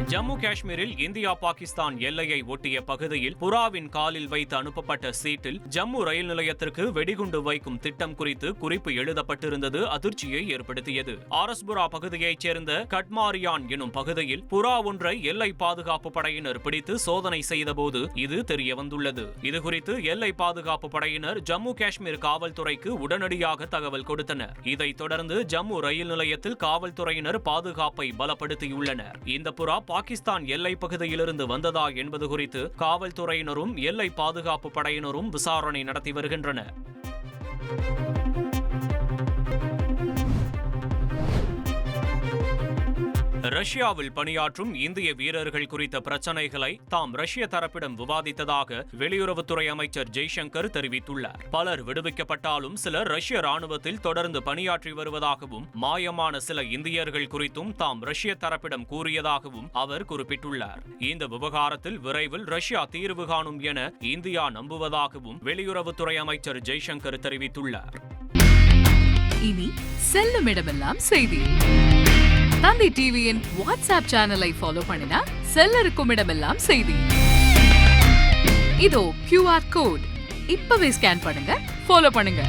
ஜம்மு காஷ்மீரில் இந்தியா பாகிஸ்தான் எல்லையை ஒட்டிய பகுதியில் புறாவின் காலில் வைத்து அனுப்பப்பட்ட சீட்டில் ஜம்மு ரயில் நிலையத்திற்கு வெடிகுண்டு வைக்கும் திட்டம் குறித்து குறிப்பு எழுதப்பட்டிருந்தது அதிர்ச்சியை ஏற்படுத்தியது. ஆரஸ்புரா பகுதியைச் சேர்ந்த கட்மாரியான் எனும் பகுதியில் புறா ஒன்றை எல்லை பாதுகாப்பு படையினர் பிடித்து சோதனை செய்தபோது இது தெரியவந்துள்ளது. இதுகுறித்து எல்லை பாதுகாப்பு படையினர் ஜம்மு காஷ்மீர் காவல்துறைக்கு உடனடியாக தகவல் கொடுத்தனர். இதைத் தொடர்ந்து ஜம்மு ரயில் நிலையத்தில் காவல்துறையினர் பாதுகாப்பை பலப்படுத்தியுள்ளனர். இந்த புறா பாகிஸ்தான் எல்லை பகுதியிலிருந்து வந்ததா என்பது குறித்து காவல்துறையினரும் எல்லை பாதுகாப்பு படையினரும் விசாரணை நடத்தி வருகின்றனர். ரஷ்யாவில் பணியாற்றும் இந்திய வீரர்கள் குறித்த பிரச்சனைகளை தாம் ரஷ்ய தரப்பிடம் விவாதித்ததாக வெளியுறவுத்துறை அமைச்சர் ஜெய்சங்கர் தெரிவித்துள்ளார். பலர் விடுவிக்கப்பட்டாலும் சிலர் ரஷ்ய ராணுவத்தில் தொடர்ந்து பணியாற்றி வருவதாகவும் மாயமான சில இந்தியர்கள் குறித்தும் தாம் ரஷ்ய தரப்பிடம் கூறியதாகவும் அவர் குறிப்பிட்டுள்ளார். இந்த விவகாரத்தில் விரைவில் ரஷ்யா தீர்வு காணும் என இந்தியா நம்புவதாகவும் வெளியுறவுத்துறை அமைச்சர் ஜெய்சங்கர் தெரிவித்துள்ளார். இனி செல்லும் இடமெல்லாம் செய்தி. தந்தி டிவியின் வாட்ஸ்அப் சேனலை ஃபாலோ பண்ணினா செல்ல இருக்கும் இடமெல்லாம் செய்தி. இதோ QR கோட் இப்பவே ஸ்கேன் பண்ணுங்க, ஃபாலோ பண்ணுங்க.